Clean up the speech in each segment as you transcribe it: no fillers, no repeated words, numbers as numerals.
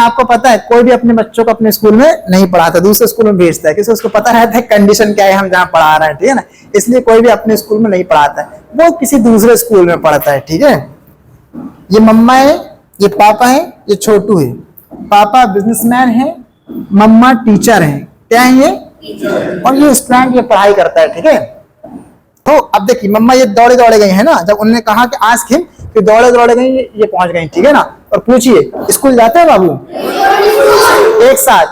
आपको पता है कोई भी अपने बच्चों को अपने स्कूल में नहीं पढ़ाता, दूसरे स्कूल में भेजता है, क्योंकि उसको पता रहता है कंडीशन क्या है, हम जहाँ पढ़ा रहे हैं, ठीक है ना। इसलिए कोई भी अपने स्कूल में नहीं पढ़ाता है, वो किसी दूसरे स्कूल में पढ़ता है, ठीक है। ये मम्मा है, ये पापा है, ये छोटू है। पापा बिजनेसमैन है, मम्मा टीचर है। क्या है ये? और ये स्टूडेंट ये पढ़ाई करता है, ठीक है। तो अब देखिए मम्मा ये दौड़े दौड़े गई है ना, जब उन्होंने कहा कि आस्क हिम, कि दौड़े दौड़े गई, ये पहुंच गई, ठीक है ना। और पूछिए स्कूल जाते हैं बाबू एक साथ?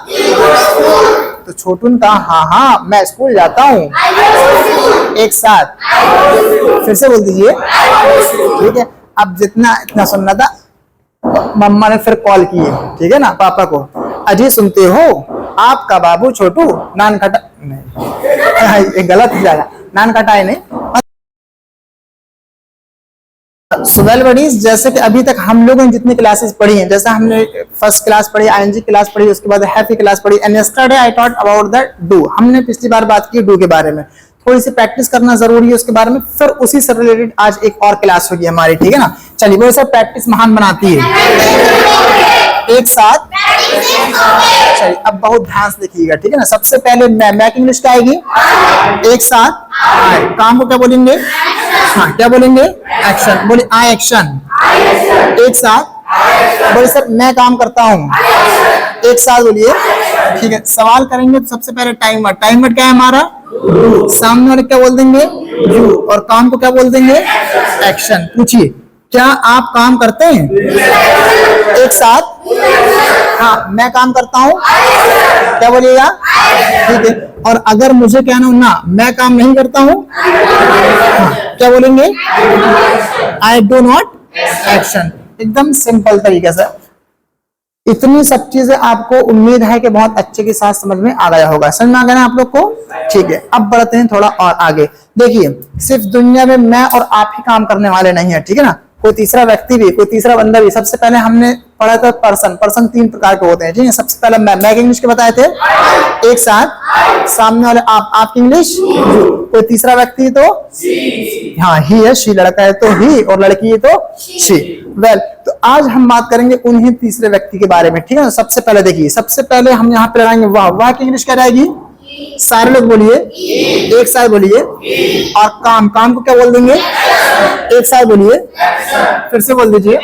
तो छोटू ने कहा हाँ हाँ मैं स्कूल जाता हूँ एक साथ। फिर से बोल दीजिए, ठीक है। अब जितना इतना सुनना था, मम्मा ने फिर कॉल की, ठीक है ना, पापा को। अजी सुनते हो, आपका बाबू छोटू नान खटा नहीं, गलत हो जाएगा, नान खटाए नहीं। वेल बडीज, जैसे कि अभी तक हम लोगों ने जितनी क्लासेस पढ़ी हैं, जैसे हमने फर्स्ट क्लास पढ़ी, आईएनजी क्लास पढ़ी, उसके बाद हैप्पी क्लास पढ़ी, and yesterday I taught about the do. हमने पिछली बार बात की डू के बारे में, थोड़ी सी प्रैक्टिस करना जरूरी है उसके बारे में। फिर उसी से रिलेटेड आज एक और क्लास होगी हमारी, ठीक है ना। चलिए, वो सब प्रैक्टिस महान बनाती है। एक साथ चलिए, अब बहुत ध्यान से देखिएगा, ठीक है ना। सबसे पहले मैक इंग्लिश क्या आएगी? एक साथ काम को क्या बोलेंगे? हाँ, क्या बोलेंगे? एक्शन। बोले आई एक्शन। एक साथ बोले सर मैं काम करता हूँ। एक साथ बोलिए, ठीक है। सवाल करेंगे तो सबसे पहले टाइम वर्ड। टाइम वर्ड क्या है हमारा? सामने वाले क्या बोल देंगे? यू। और काम को क्या बोल देंगे? एक्शन। पूछिए क्या आप काम करते हैं? एक साथ हाँ मैं काम करता हूँ, क्या बोलिएगा? ठीक है। और अगर मुझे कहना हो ना मैं काम नहीं करता हूँ, क्या बोलेंगे? I do not action. एकदम सिंपल तरीके से। इतनी सब चीजें आपको उम्मीद है कि बहुत अच्छे के साथ समझ में आ गया होगा। समझ में आ गया ना आप लोग को? ठीक है, अब बढ़ते हैं थोड़ा और आगे। देखिए, सिर्फ दुनिया में मैं और आप ही काम करने वाले नहीं है, ठीक है ना। कोई तीसरा व्यक्ति भी, कोई तीसरा बंदा भी। सबसे पहले हमने पढ़ा था पर्सन। पर्सन 3 प्रकार के होते हैं, ठीक है। सबसे पहले मैक इंग्लिश के बताए थे, एक साथ। सामने वाले आप इंग्लिश। कोई तीसरा व्यक्ति तो हाँ ही है, शी लड़का है तो ही, और लड़की है तो शी। वेल, तो आज हम बात करेंगे उन्हीं तीसरे व्यक्ति के बारे में, ठीक है। सबसे पहले देखिए, सबसे पहले हम यहाँ पे लगाएंगे वाह। वाह की इंग्लिश क्या रहेगी? सारे लोग बोलिए, एक साथ बोलिए। और काम, काम को क्या बोल देंगे? एक साथ बोलिए, फिर से बोल दीजिए।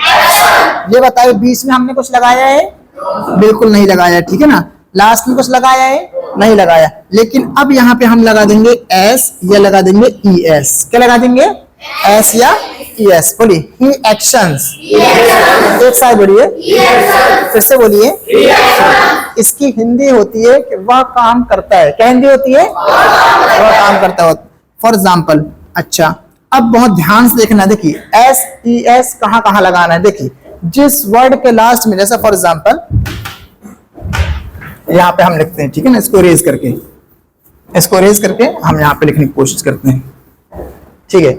ये बताइए बीच में हमने कुछ लगाया है? बिल्कुल नहीं लगाया, ठीक है ना। लास्ट में कुछ लगाया है? नहीं लगाया। लेकिन अब यहाँ पे हम लगा देंगे एस या लगा देंगे ई एस। क्या लगा देंगे? एस या ई एस। बोलिए ही एक्शंस। एक साथ बोलिए, फिर से बोलिए। इसकी हिंदी होती है कि वह काम करता है। क्या हिंदी होती है? वह काम करता है। फॉर एग्जाम्पल, अच्छा अब बहुत ध्यान से देखना। देखिए एस ई एस कहाँ कहाँ लगाना है। देखिए जिस वर्ड के लास्ट में, जैसा फॉर एग्जाम्पल यहाँ पे हम लिखते हैं, ठीक है ना। इसको रेज करके, इसको रेज करके हम यहाँ पे लिखने की कोशिश करते हैं, ठीक है।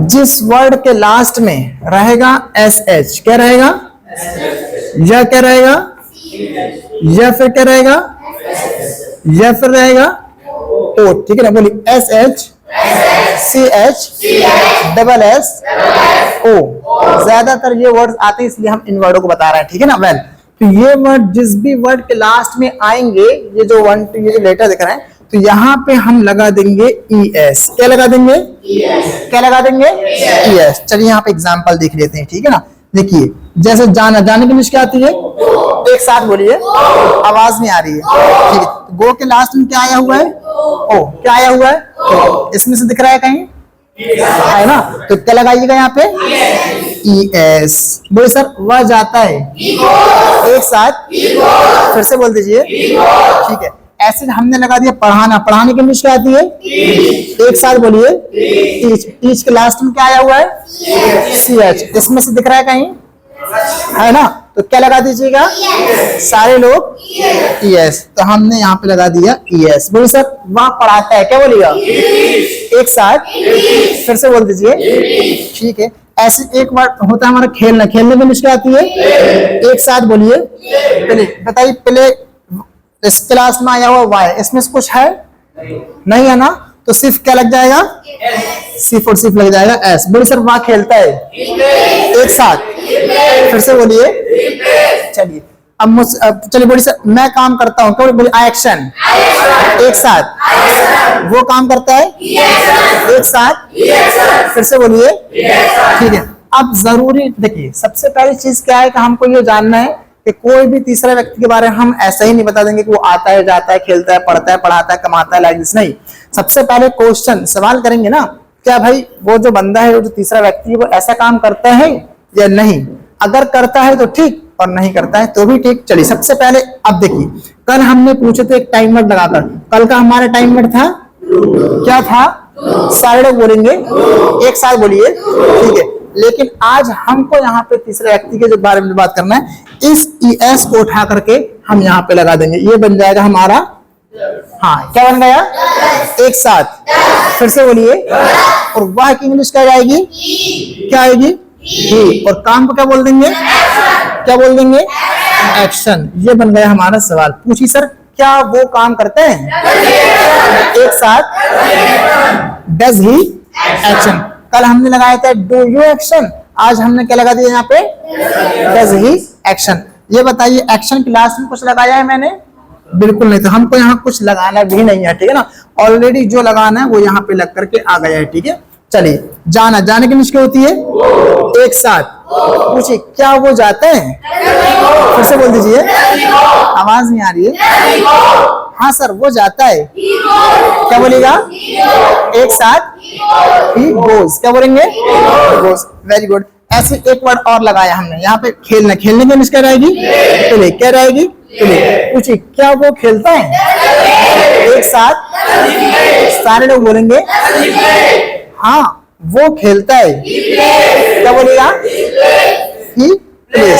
जिस वर्ड के लास्ट में रहेगा एस एच, क्या रहेगा? या क्या रहेगा? या फिर क्या रहेगा? या फिर रहेगा ओ, ठीक है ना। बोलिए S H C H double S O. ज्यादातर ये वर्ड्स आते हैं इसलिए हम इन वर्डों को बता रहे हैं, ठीक है ना। वेल, तो ये वर्ड जिस भी वर्ड के लास्ट में आएंगे, ये जो ये जो लेटर दिख रहा है, तो यहाँ पे हम लगा देंगे ई एस। क्या लगा देंगे? क्या लगा देंगे? E S. चलिए यहाँ पे एग्जाम्पल देख लेते हैं, ठीक है ना। देखिए जैसे जाना, जाने की इंग्लिश क्या आती है? एक साथ बोलिए, आवाज नहीं आ रही है, ठीक है। गो के लास्ट में क्या आया हुआ है? ओ। क्या आया हुआ है? इसमें से दिख रहा है कहीं? है ना। तो क्या लगाइएगा यहाँ पे? E S. बोले सर वह जाता है। एक साथ फिर से बोल दीजिए, ठीक है। ऐसे हमने लगा दिया पढ़ाना। पढ़ाने की इंग्लिश क्या आती है? एक साथ बोलिए, टीच। टीच के लास्ट में क्या आया हुआ है? C H. इसमें से दिख रहा है कहीं? है ना। तो क्या लगा दीजिएगा सारे लोग? E S. तो हमने यहाँ पे लगा दिया ई एस। बोलिए सर वह पढ़ाता है। क्या बोलिएगा? एक साथ फिर से बोल दीजिए, ठीक है। ऐसे एक वर्ड होता है हमारा खेलना। खेलने में इंग्लिश क्या आती है? एक साथ बोलिए। पहले बताइए, पहले इस क्लास में आया हुआ वाई, इसमें से कुछ है? नहीं है ना। तो सिर्फ क्या लग जाएगा? सिर्फ और सिर्फ लग जाएगा एस। बोलिए सर वह खेलता है। एक साथ फिर से बोलिए। चलिए अब चलिए बोलिए सर, मैं काम करता हूँ, क्या बोलिए, आई एक्शन, एक साथ, वो काम करता है, एक साथ, फिर से बोलिए, ठीक है। अब जरूरी देखिए, सबसे पहली चीज क्या है कि हमको ये जानना है कि कोई भी तीसरे व्यक्ति के बारे में हम ऐसा ही नहीं बता देंगे कि वो आता है, जाता है, खेलता है, पढ़ता है, पढ़ाता है, कमाता है, लाइक दिस, नहीं। सबसे पहले क्वेश्चन सवाल करेंगे ना, क्या भाई वो जो बंदा है, वो जो तीसरा व्यक्ति है, वो ऐसा काम करता है या नहीं। अगर करता है तो ठीक, और नहीं करता है तो भी ठीक। चलिए सबसे पहले अब देखिए, कल हमने पूछे थे एक टाइम वर्ड लगाकर, कल का हमारा टाइम वर्ड था, क्या था, सारे लोग बोलेंगे एक साथ बोलिए, ठीक है। लेकिन आज हमको यहाँ पे तीसरे व्यक्ति के जो बारे में बात करना है, इस ES को उठा करके हम यहाँ पे लगा देंगे, ये बन जाएगा हमारा, हाँ क्या बन गया, एक साथ, फिर से बोलिए, और वह की इंग्लिश क्या जाएगी, क्या आएगी, ही, और काम को क्या बोल देंगे, क्या बोल देंगे, एक्शन। ये बन गया हमारा सवाल। पूछिए सर, क्या वो काम करते हैं, एक साथ, डज ही एक्शन। कल हमने लगाया था डू यू एक्शन, आज हमने क्या लगा दिया यहाँ पे, डज ही एक्शन। ये बताइए, एक्शन क्लास में कुछ लगाया है मैंने, बिल्कुल नहीं। तो हमको यहाँ कुछ लगाना भी नहीं है, ठीक है ना, ऑलरेडी जो लगाना है वो यहाँ पे लग करके आ गया है, ठीक है। चलिए, जाना, जाने की मुश्किल होती है, एक साथ, पूछिए क्या वो जाते हैं, फिर से बोल दीजिए, आवाज नहीं आ रही है, हाँ सर वो जाता है, क्या बोलेगा, एक साथ, ही गोज, क्या बोलेंगे, गोज, वेरी गुड। ऐसे एक वर्ड और लगाया हमने यहाँ पे, खेलना, खेलने की मुश्किल रहेगी, प्ले, क्या रहेगी, प्ले। पूछिए क्या वो खेलता है, एक साथ, सारे लोग बोलेंगे हाँ वो खेलता है, क्या बोलेगा, ही प्लेज।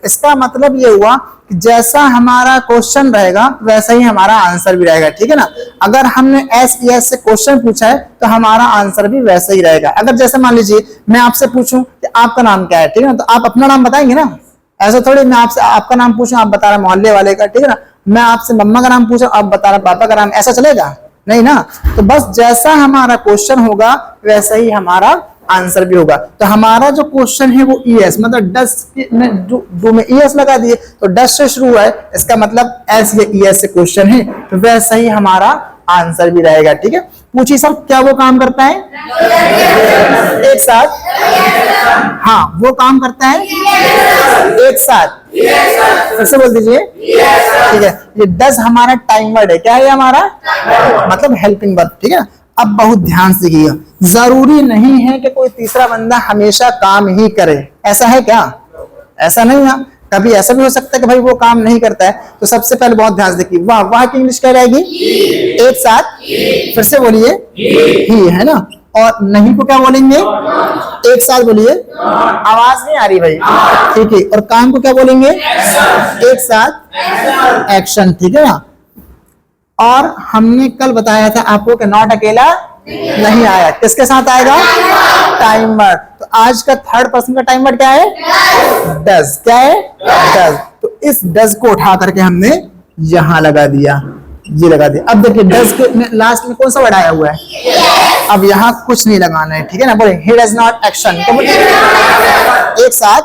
इसका मतलब ये हुआ कि जैसा हमारा क्वेश्चन रहेगा वैसा ही हमारा आंसर भी रहेगा, ठीक है ना। अगर हमने SES से क्वेश्चन पूछा है तो हमारा आंसर भी वैसा ही रहेगा। अगर जैसे मान लीजिए मैं आपसे पूछूं कि आपका नाम क्या है, ठीक है ना, तो आप अपना नाम बताएंगे ना, ऐसा थोड़ी मैं आपसे आपका नाम पूछूं, आप बता रहे मोहल्ले वाले का, ठीक है ना। मैं आपसे मम्मा का नाम पूछूं, आप बता रहे पापा का नाम, ऐसा चलेगा नहीं ना। तो बस जैसा हमारा क्वेश्चन होगा वैसा ही हमारा आंसर भी होगा। तो हमारा जो क्वेश्चन है वो ES, मतलब डस में डू में ES लगा दिए, तो डस से शुरू है, इसका मतलब एस या ES से क्वेश्चन है, तो वैसा ही हमारा आंसर भी रहेगा, ठीक है। पूछिए सर क्या वो काम करता है, एक साथ, हाँ वो काम करता है, एक साथ, फिर से बोल दीजिए, ठीक है। ये डज हमारा टाइम वर्ड है, क्या है हमारा, मतलब हेल्पिंग वर्ब, ठीक है। अब बहुत ध्यान से देखिएगा, जरूरी नहीं है कि कोई तीसरा बंदा हमेशा काम ही करे, ऐसा है क्या, ऐसा नहीं है। कभी ऐसा भी हो सकता है कि भाई वो काम नहीं करता है। तो सबसे पहले बहुत ध्यान से देखिए, वाह, वाह की इंग्लिश क्या रहेगी, एक साथ, फिर से बोलिए, ही, है ना। और नहीं को क्या बोलेंगे, एक साथ बोलिए, आवाज नहीं आ रही भाई, ठीक है। और काम को क्या बोलेंगे, एक साथ, एक्शन, ठीक है ना। और हमने कल बताया था आपको कि नॉट अकेला नहीं आया, किसके साथ आएगा, टाइम वर्ड। तो आज का थर्ड पर्सन का टाइम वर्ड क्या है, डज, क्या है, डज। तो इस डज को उठा करके हमने यहां लगा दिया, ये लगा दिया। अब देखिए डज के लास्ट में कौन सा वर्ड आया हुआ है, अब यहाँ कुछ नहीं लगाना है, ठीक है ना। बोले ही डज नॉट एक्शन, तो एक साथ,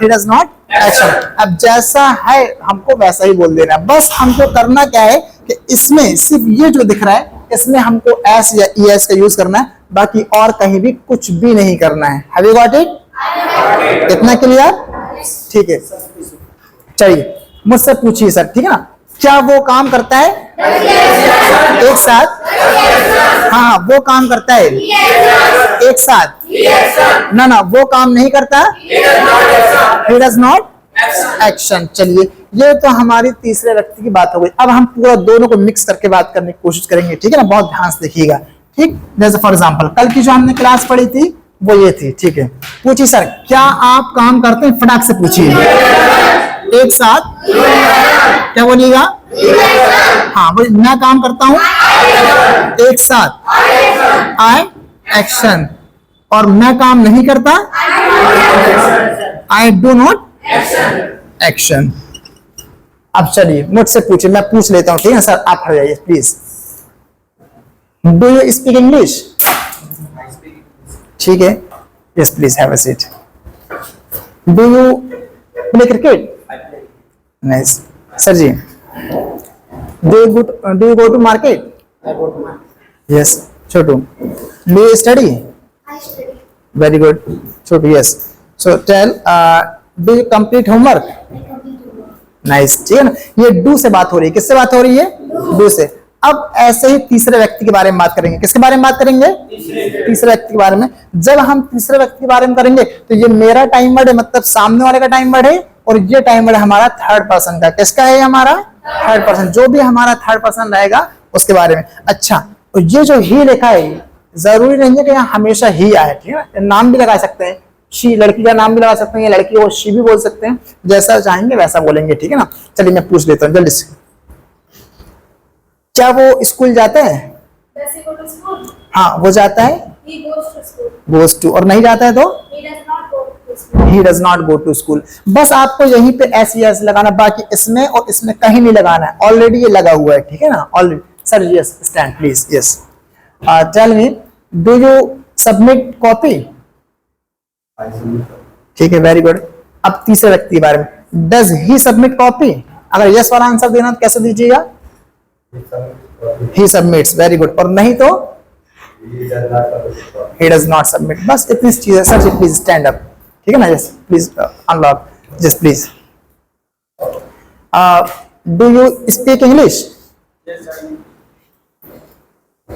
ही डज नॉट एक्शन। अब जैसा है हमको वैसा ही बोल देना, बस हमको करना क्या है कि इसमें सिर्फ ये जो दिख रहा है इसमें हमको एस या ES का यूज करना है, बाकी और कहीं भी कुछ भी नहीं करना है। हैव यू गॉट इट, इतना क्लियर, ठीक है। चलिए मुझसे पूछिए सर, ठीक है ना, क्या वो काम करता है, एक साथ, हाँ वो काम करता है, एक साथ, ना ना वो काम नहीं करता, he does not एक्शन। चलिए ये तो हमारी तीसरे व्यक्ति की बात हो गई। अब हम पूरा दोनों को मिक्स करके बात करने की कोशिश करेंगे, ठीक है ना, बहुत ध्यान से देखिएगा, ठीक। जैसे फॉर एग्जांपल कल की जो हमने क्लास पढ़ी थी वो ये थी, ठीक है। पूछिए सर क्या आप काम करते हैं, फटाक से पूछिए, एक साथ, क्या बोलिएगा, हाँ बोलिए, मैं काम करता हूं, एक साथ, आई एक्शन। और मैं काम नहीं करता, आई डू नॉट एक्शन। अब चलिए मुझसे पूछिए, मैं पूछ लेता हूं, ठीक है सर, आप हट जाइए please. Do you speak English, ठीक है, yes please have a seat. Do you play cricket, nice. Sir ji, do you go to market? Yes. Chhotu, do you study? Very good Chhotu, yes. So tell, do you complete homework? Nice, ठीक है ना। ये do से बात हो रही है, किससे बात हो रही है? डू से। अब ऐसे ही तीसरे व्यक्ति के बारे में बात करेंगे। किसके बारे में बात करेंगे? तीसरे व्यक्ति के बारे में। जब हम तीसरे व्यक्ति के बारे में करेंगे तो ये मेरा टाइम वर्ड है, मतलब सामने वाले का टाइम वर्ड है, और ये टाइम वर्ड हमारा थर्ड पर्सन का। किसका है? हमारा थर्ड पर्सन। जो भी हमारा थर्ड पर्सन रहेगा उसके बारे में। अच्छा, तो ये जो ही लिखा है, जरूरी नहीं है कि यहाँ हमेशा ही आए, ठीक है ना। नाम भी लगा सकते हैं, शी लड़की का नाम भी लगा सकते हैं, लड़की को शी भी बोल सकते हैं, जैसा चाहेंगे वैसा बोलेंगे, ठीक है ना। चलिए मैं पूछ लेता हूँ जल्दी से, क्या वो स्कूल जाता है? हाँ, वो जाता है, गोज टू। और नहीं जाता है तो he does not go to school. बस आपको यहीं पे एस यस लगाना, बाकी इसमें और इसमें कहीं नहीं लगाना है, ऑलरेडी ये लगा हुआ है, ठीक है ना। Already. Sir yes, stand please. Yes, tell me, do you submit copy? ठीक है, वेरी गुड। अब तीसरे व्यक्ति के बारे में, डज ही सबमिट कॉपी? अगर यस वाला आंसर देना तो कैसे दीजिएगा? ही सबमिट्स, वेरी गुड। और नहीं तो he does not submit। बस इतनी चीज है। Sir ji please stand up, ठीक है ना। Yes please unlock, just please. Do you speak English?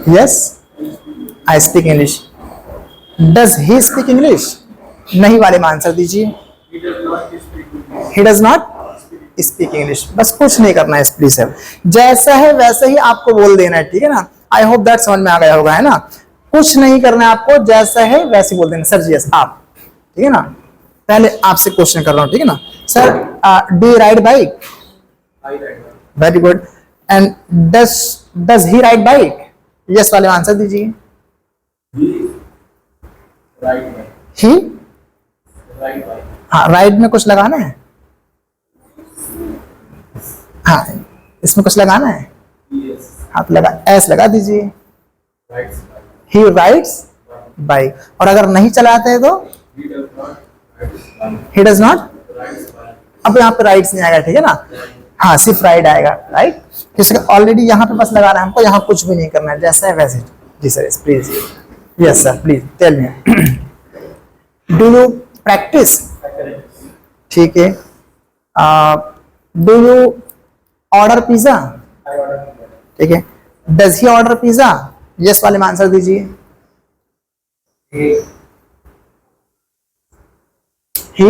Yes, I speak English. Does he speak English? नहीं वाले में आंसर दीजिए। He does not speak English. बस कुछ नहीं करना है इस प्लीज है, जैसा है वैसे ही आपको बोल देना है, ठीक है ना। आई होप दैट समझ में आ गया होगा, है ना। कुछ नहीं करना है आपको, जैसा है वैसे बोल देना। सर जी यस, आप, ठीक है ना। पहले आपसे क्वेश्चन कर रहा हूं, ठीक है ना। Sir, do you ride bike? Very good. And does he ride bike? Yes वाले आंसर दीजिए। ही, हाँ, राइड में कुछ लगाना है, हाँ इसमें कुछ लगाना है, हाँ तो लगा, एस लगा दीजिए। ही राइड्स बाइक। और अगर नहीं चलाते हैं तो ही डज नॉट। अब यहाँ पे राइड्स नहीं आएगा, ठीक है ना। हाँ, सिर्फ राइड आएगा, राइट। ऑलरेडी यहाँ पे बस लगाना है हमको, यहाँ कुछ भी नहीं करना है, जैसा है वैसे। जी sir, please. Yes sir, please tell me, do you practice? ठीक है। Do you order pizza? ठीक है। Does he order pizza? Yes वाले में आंसर दीजिए। ही,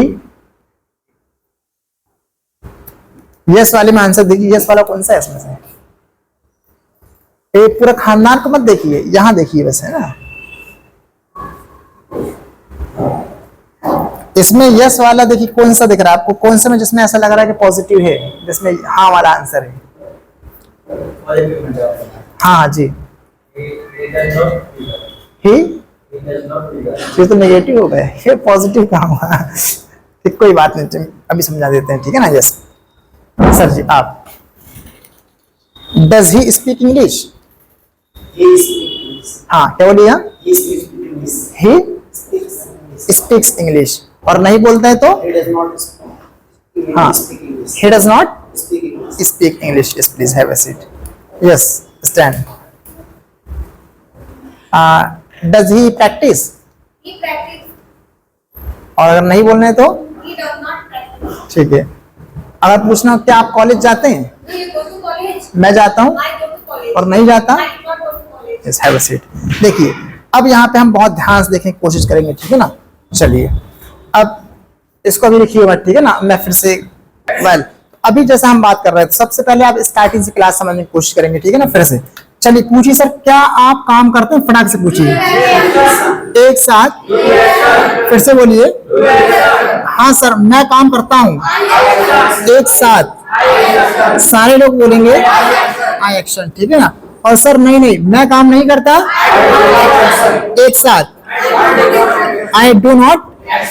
यस वाले में आंसर दीजिए। यस वाला कौन सा है इसमें से? एक पूरा खानदान को मत देखिए, यहां देखिए बस, है ना। इसमें यस वाला देखिए कौन सा दिख रहा है आपको, कौन से में जिसमें ऐसा लग रहा है कि पॉजिटिव है, जिसमें हाँ वाला आंसर है। हाँ जी, ही, ये तो नेगेटिव हो गया, ये पॉजिटिव कहाँ हुआ? ठीक, कोई बात नहीं, अभी समझा देते हैं, ठीक है ना। यस सर जी, आप, डज ही स्पीक इंग्लिश? हाँ, क्या बोलिए? He speaks English. और नहीं बोलता है तो हाँ, he does not speak English। Yes, please have a seat। Yes, stand। Does he practice? He practice। और अगर नहीं बोलना है तो He does not practice। ठीक है। अगर पूछना क्या आप कॉलेज जाते हैं? Do you go to college? मैं जाता हूँ। I go to college। और नहीं जाता? I do not go to college। Yes, have a seat। देखिए, अब यहाँ पे हम बहुत ध्यान से देखने की कोशिश करेंगे, ठीक है ना। चलिए, अब इसको अभी लिखिए मत, ठीक है ना। मैं फिर से वेल अभी जैसा हम बात कर रहे थे, सबसे पहले आप स्टार्टिंग से क्लास समझने की कोशिश करेंगे, ठीक है ना। फिर से चलिए पूछिए सर, क्या आप काम करते हैं? फटाक से पूछिए, एक साथ, फिर से बोलिए। हाँ सर, मैं काम करता हूँ, एक साथ सारे लोग बोलेंगे आई एक्शन, ठीक है ना। और सर नहीं नहीं, मैं काम नहीं करता, एक साथ आई डू नॉट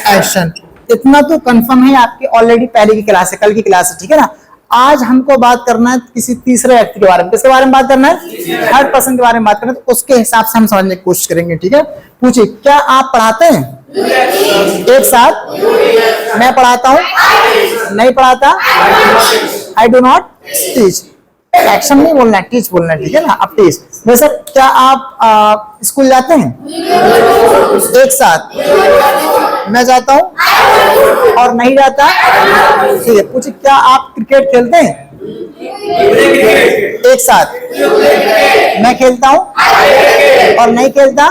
एक्शन। इतना तो कंफर्म है आपकी ऑलरेडी पहले की क्लास है, कल की क्लास है, ठीक है ना। आज हमको बात करना है किसी तीसरे व्यक्ति के बारे में। किसके बारे में बात करना है? थर्ड पर्सन के बारे में बात करना है, तो उसके हिसाब से हम समझने की कोशिश करेंगे, ठीक है। पूछिए, क्या आप पढ़ाते हैं? एक साथ, मैं पढ़ाता हूँ, नहीं पढ़ाता, I do not teach. Action नहीं बोलना है, टीच बोलना है, ठीक है ना। अब टीच। वैसे क्या आप स्कूल जाते हैं? एक साथ। मैं जाता हूँ और नहीं जाता, ठीक है। पूछिए क्या आप क्रिकेट खेलते हैं? एक साथ। मैं खेलता हूँ और नहीं खेलता,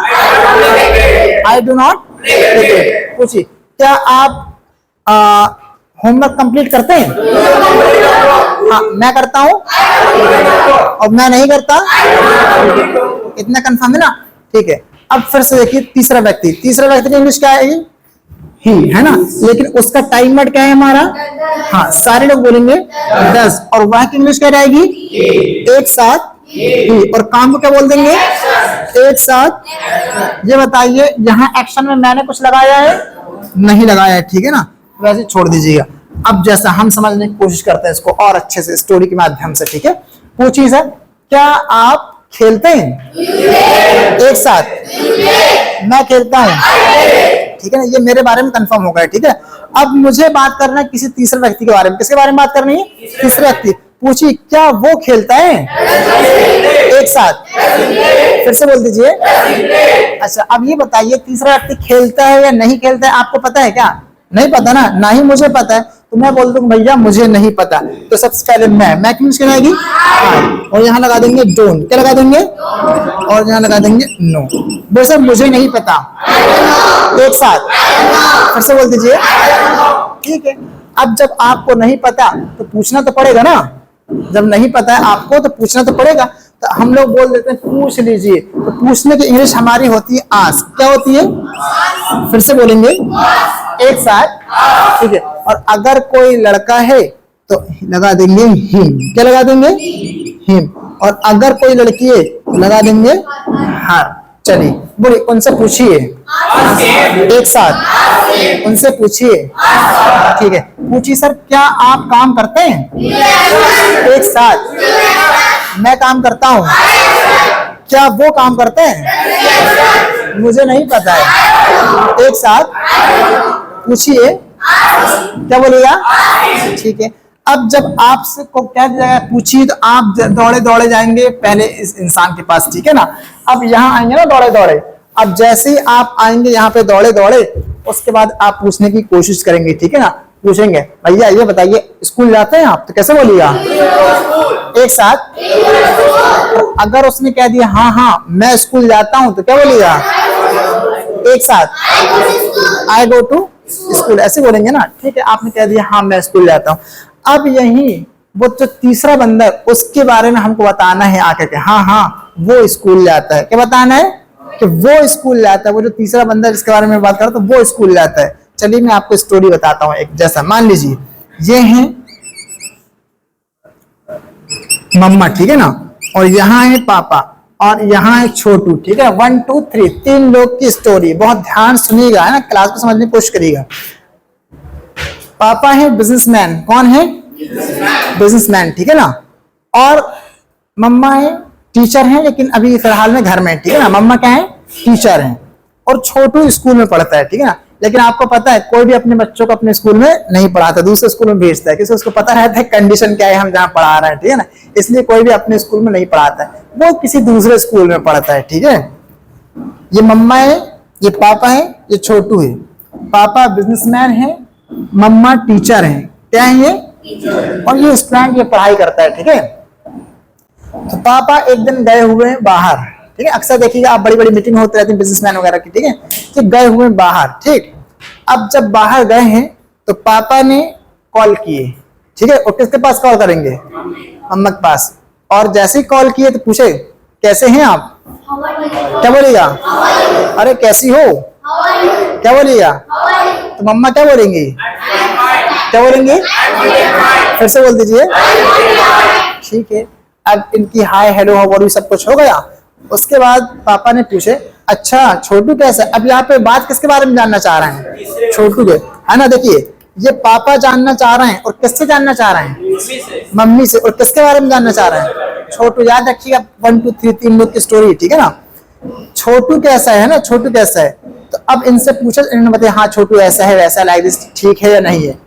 आई डू नॉट क्रिकेट। पूछिए क्या आप होमवर्क कंप्लीट करते हैं? हाँ, मैं करता हूँ और मैं नहीं करता। इतना कंफर्म है ना, ठीक है। अब फिर से देखिए तीसरा व्यक्ति की इंग्लिश क्या है? ही, है ना। लेकिन उसका टाइम वर्ड क्या है हमारा? हाँ, सारे लोग बोलेंगे 10 और वह की इंग्लिश क्या रहेगी? एक साथ ही। और काम को क्या बोल देंगे? एक साथ। ये बताइए यहाँ एक्शन में मैंने कुछ लगाया है? नहीं लगाया है, ठीक है ना। वैसे छोड़ दीजिएगा। अब जैसा हम समझने की कोशिश करते हैं इसको और अच्छे से स्टोरी के माध्यम से, ठीक है। पूछिए सर क्या आप खेलते हैं? एक साथ। मैं खेलता हूँ, ठीक है ना। ये मेरे बारे में कंफर्म हो गया, ठीक है। अब मुझे बात करना है किसी तीसरे व्यक्ति के बारे में। किसके बारे में बात करनी है? तीसरे व्यक्ति। पूछिए क्या वो खेलता है? एक साथ। फिर से बोल दीजिए। अच्छा अब ये बताइए तीसरा व्यक्ति खेलता है या नहीं खेलता है, आपको पता है क्या? नहीं पता ना, ना ही मुझे पता है। तो मैं बोल दूं भैया मुझे नहीं पता, तो सबसे पहले मैं क्यों कराएगी, और यहाँ लगा देंगे डोंट। क्या लगा देंगे? और यहाँ लगा देंगे नो। वैसे मुझे नहीं पता, एक साथ। फिर से बोल दीजिए, ठीक है। अब जब आपको नहीं पता तो पूछना तो पड़ेगा ना। जब नहीं पता है आपको तो पूछना तो पड़ेगा। तो हम लोग बोल देते हैं पूछ लीजिए। तो पूछने की इंग्लिश हमारी होती है आस्क। क्या होती है? फिर से बोलेंगे एक साथ, ठीक है। और अगर कोई लड़का है तो लगा देंगे हिम। क्या लगा देंगे? हिम। और अगर कोई लड़की है तो लगा देंगे हर। चलिए बोलिए उनसे पूछिए एक साथ, उनसे पूछिए, ठीक है। पूछिए सर क्या आप काम करते हैं? एक साथ। मैं काम करता हूँ। क्या वो काम करते हैं? मुझे नहीं पता है, एक साथ। पूछिए, क्या बोलिएगा? ठीक है। अब जब आपसे को क्या दिया जाएगा पूछिए, तो आप दौड़े दौड़े जाएंगे पहले इस इंसान के पास, ठीक है ना। अब यहाँ आएंगे ना दौड़े दौड़े। अब जैसे ही आप आएंगे यहाँ पे दौड़े दौड़े, उसके बाद आप पूछने की कोशिश करेंगे, ठीक है ना। पूछेंगे भैया ये बताइए स्कूल जाते हैं आप? तो कैसे बोलिएगा? एक साथ। अगर उसने कह दिया हाँ हाँ मैं स्कूल जाता हूँ, तो क्या बोलिएगा? एक साथ, आई गो टू स्कूल, ऐसे बोलेंगे ना, ठीक है। आपने कह दिया हाँ मैं स्कूल जाता हूँ। अब यही वो जो तीसरा बंदर, उसके बारे में हमको बताना है आकर के, हाँ हाँ वो स्कूल जाता है। क्या बताना है? कि वो स्कूल जाता है। वो जो तीसरा बंदर जिसके बारे में बात कर रहा, तो वो स्कूल जाता है। चलिए मैं आपको स्टोरी बताता हूँ एक। जैसा मान लीजिए ये है मम्मा, ठीक है ना, और यहाँ है पापा, और यहाँ है छोटू, ठीक है। 1 2 3 तीन लोग की स्टोरी। बहुत ध्यान सुनिएगा, है ना, क्लास को समझने की कोशिश करिएगा। पापा है बिजनेसमैन। कौन है? बिजनेसमैन, ठीक है ना। और मम्मा है टीचर है, लेकिन अभी फिलहाल में घर में, ठीक है ना। मम्मा क्या है? टीचर है। और छोटू स्कूल में पढ़ता है, ठीक है ना। लेकिन आपको पता है कोई भी अपने बच्चों को अपने स्कूल में नहीं पढ़ाता, दूसरे स्कूल में भेजता है, क्योंकि उसको पता रहता है कंडीशन क्या है, हम जहाँ पढ़ा रहे हैं, ठीक है ना। इसलिए कोई भी अपने स्कूल में नहीं पढ़ाता है, वो किसी दूसरे स्कूल में पढ़ता है, ठीक है। ये मम्मा है, ये पापा है, ये छोटू है। पापा बिजनेसमैन है, मम्मा टीचर है। क्या है ये? और ये स्टूडेंट ये पढ़ाई करता है, ठीक है। तो पापा एक दिन गए हुए बाहर, ठीक है। अक्सर देखिएगा आप बड़ी बड़ी मीटिंग होती रहती है बिजनेसमैन वगैरह की, ठीक है। तो गए हुए बाहर, ठीक। अब जब बाहर गए हैं तो पापा ने कॉल किए, ठीक है। और किसके पास कॉल करेंगे? मम्मा के पास। और जैसे ही कॉल किए तो पूछे कैसे हैं आप? क्या बोलिएगा? अरे कैसी हो? क्या बोलिएगा? तो मम्मा क्या बोलेंगी? क्या बोलेंगी? फिर से बोल दीजिए, ठीक है। अब इनकी hi hello how are you सब कुछ हो गया। उसके बाद पापा ने पूछे अच्छा छोटू कैसा? अब यहाँ पे बात किसके बारे में जानना चाह रहे हैं? छोटू के, है ना। देखिए ये पापा जानना चाह रहे हैं, और किससे जानना चाह रहे हैं? मम्मी से। और किसके बारे में जानना चाह रहे हैं? छोटू। याद रखिएगा 1 2 3 तीन लोग की स्टोरी, ठीक है ना। छोटू कैसा है ना, छोटू कैसा है। तो अब इनसे पूछा, इन्होंने बताया हाँ छोटू ऐसा है वैसा, लाइक दिस, ठीक है या नहीं है।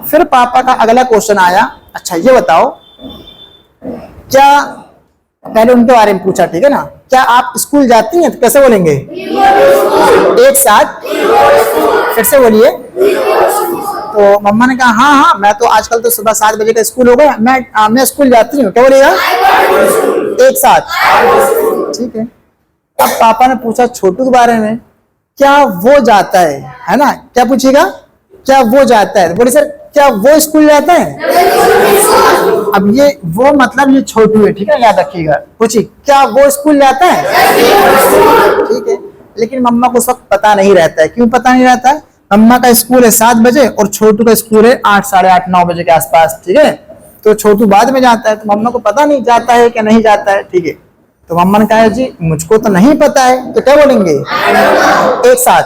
फिर पापा का अगला क्वेश्चन आया, अच्छा ये बताओ क्या, पहले उनके बारे में पूछा, ठीक है ना, क्या आप स्कूल जाती हैं? तो कैसे बोलेंगे? एक साथ, फिर से बोलिए। तो मम्मा ने कहा हाँ हाँ, मैं तो आजकल तो सुबह 7 बजे का स्कूल हो गया, मैं स्कूल जाती हूँ। क्या बोलेगा? एक साथ, ठीक है। अब पापा ने पूछा छोटू के बारे में, क्या वो जाता है ना? क्या पूछेगा? क्या वो जाता है? बोले सर क्या वो स्कूल जाता है? अब ये वो मतलब ये छोटू है, ठीक है, याद रखिएगा। पूछिए क्या वो स्कूल जाता है? ठीक है, लेकिन मम्मा को उस वक्त पता नहीं रहता है। क्यों पता नहीं रहता है? मम्मा का स्कूल है 7 बजे और छोटू का स्कूल है 8, साढ़े 8, 9 बजे के आसपास, ठीक है। तो छोटू बाद में जाता है, तो मम्मा को पता नहीं जाता है कि नहीं जाता है, ठीक है। तो मम्मा ने कहा जी मुझको तो नहीं पता है, तो क्या बोलेंगे? एक साथ।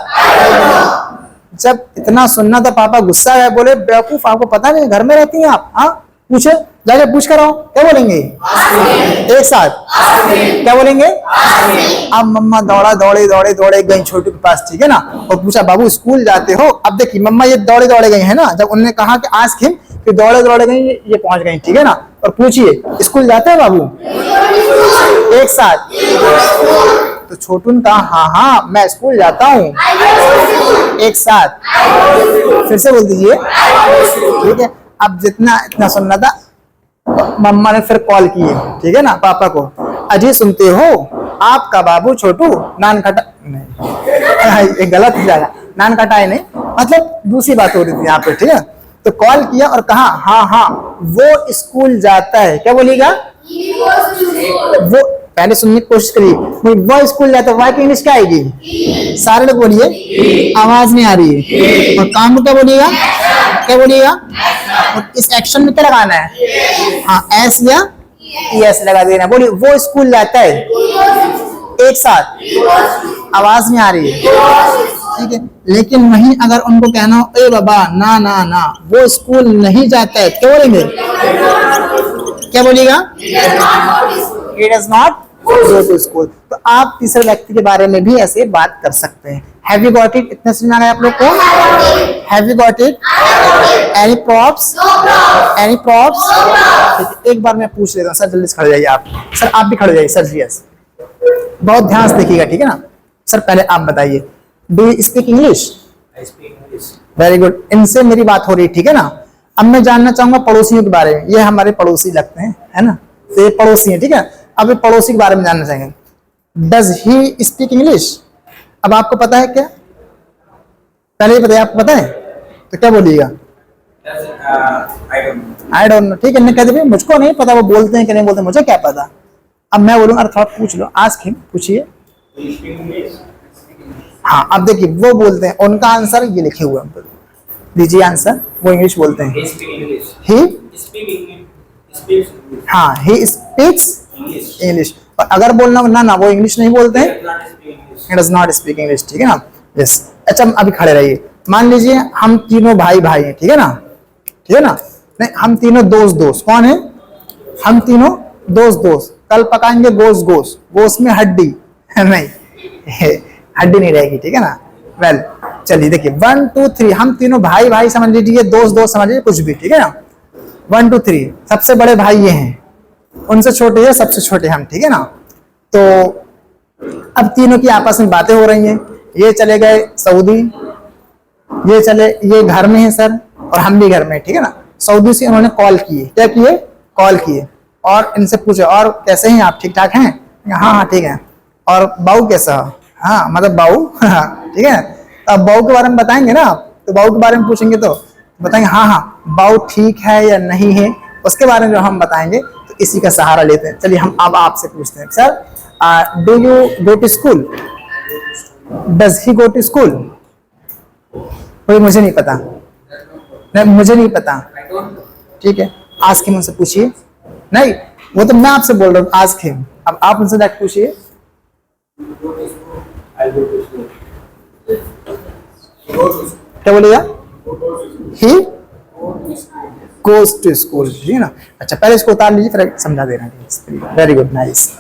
जब इतना सुनना था पापा गुस्सा है, बोले बेवकूफ, आपको पता नहीं घर में रहती हैं आप? हाँ पूछे, जाके पूछ कर आओ। क्या बोलेंगे? एक साथ, क्या बोलेंगे? अब मम्मा दौड़े गई छोटू के पास, ठीक है ना, और पूछा बाबू स्कूल जाते हो? अब देखिए मम्मा ये दौड़े गई है ना, जब उन्होंने कहा कि आस्क हिम, फिर दौड़े गई, ये पहुंच गई, ठीक है ना। और पूछिए स्कूल जाते हैं बाबू? एक साथ। तो छोटू ने कहा हाँ हाँ मैं स्कूल जाता हूँ। एक साथ, फिर से बोल दीजिए, ठीक है। अब जितना इतना सुनना था, मम्मा ने फिर कॉल किए, ठीक है ना, पापा को। अजी सुनते हो, आपका बाबू छोटू नान खटा नहीं, गलत हो जाएगा, नान कटाए नहीं, मतलब दूसरी बात हो रही थी यहाँ पे, ठीक है। तो कॉल किया और कहा हाँ हाँ वो स्कूल जाता है। क्या बोलिएगा? वो, पहले सुनने की कोशिश करिए, वो स्कूल जाता है, वाई की इंग्लिश क्या आएगी? सारे लोग बोलिए, आवाज नहीं आ रही है। और काम को क्या बोलिएगा? क्या बोलिएगा? और इस एक्शन में क्या लगाना है? हाँ एस या एस लगा देना। बोलिए वो स्कूल जाता है। एक साथ, आवाज नहीं आ रही है, ठीक है। लेकिन वहीं अगर उनको कहना हो ए बाबा ना ना ना वो स्कूल नहीं जाता है, क्या बोलेंगे? क्या बोलिएगा? He does not go to school। तो आप तीसरे व्यक्ति के बारे में भी ऐसे बात कर सकते हैं। Have you got it? इतना समझ में आ गया आप लोग को? Have you got it? Any props? Any props? एक बार मैं पूछ लेता हूँ, सर जल्दी से खड़े जाइए आप। सर आप भी खड़े जाइए सर, यस, बहुत ध्यान से देखिएगा, ठीक है ना। सर पहले आप बताइए, do you speak English? Very good, इनसे मेरी बात हो रही है, ठीक है ना। अब मैं जानना चाहूंगा पड़ोसियों के बारे में। ये हमारे पड़ोसी लगते हैं, है ना, तो ये पड़ोसी है, ठीक है। अब ये पड़ोसी के बारे में जानना चाहेंगे। Does he speak English? अब आपको पता है क्या? पहले ही बताइए, आपको पता है तो क्या बोलिएगा? आई डोंट नो, ठीक है। मैं कहते मुझको नहीं पता वो बोलते हैं कि नहीं बोलते, मुझे क्या पता। अब मैं बोलूंगा थोड़ा पूछ लो, आस्क हिम, पूछिए। हाँ अब देखिए वो बोलते हैं, उनका आंसर ये लिखे हुए हैं, दीजिए आंसर। वो इंग्लिश बोलते हैं, हाँ ही स्पीक्स इंग्लिश। और अगर बोलना ना ना वो इंग्लिश नहीं बोलते हैं, he does not speak English, ठीक है ना। यस, अच्छा अभी खड़े रहिए। मान लीजिए हम तीनों भाई हैं, ठीक है ना, ठीक है ना। नहीं हम तीनों दोस्त। कौन है? हम तीनों दोस्त। कल पकाएंगे गोश्त में हड्डी नहीं हड्डी नहीं रहेगी, ठीक है ना। वेल चलिए देखिए 1 2 3, हम तीनों भाई समझ लीजिए, दोस्त समझ लीजिए, कुछ भी, ठीक है ना। 1 2 3, सबसे बड़े भाई ये हैं, उनसे छोटे हैं, सबसे छोटे हम, ठीक है ना। तो अब तीनों की आपस में बातें हो रही हैं। ये चले गए सऊदी, ये घर में है सर, और हम भी घर में, ठीक है ना। सऊदी से उन्होंने कॉल किए, क्या किए? कॉल किए और इनसे पूछे और कैसे हैं आप, ठीक ठाक हैं? हाँ ठीक है। और बाऊ कैसा? हाँ मतलब बाऊ ठीक है। तो अब बाऊ के बारे में बताएंगे ना, तो बाऊ के बारे में पूछेंगे तो बताएंगे हाँ बाऊ ठीक है या नहीं है, उसके बारे में जो हम बताएंगे तो इसी का सहारा लेते हैं। चलिए हम अब आपसे पूछते हैं, sir do you go to school? Does he go to school? कोई मुझे नहीं पता, नहीं मुझे नहीं पता, ठीक है। आस्क हिम, उनसे पूछिए। नहीं वो तो मैं आपसे बोल रहा हूँ, आस्क हिम। अब आप उनसे जाकर पूछिए। क्या बोलेगा? ही गोज टू स्कूल, ठीक है ना। अच्छा पहले इसको उतार लीजिए फिर समझा दे रहा हूँ। Very good, nice.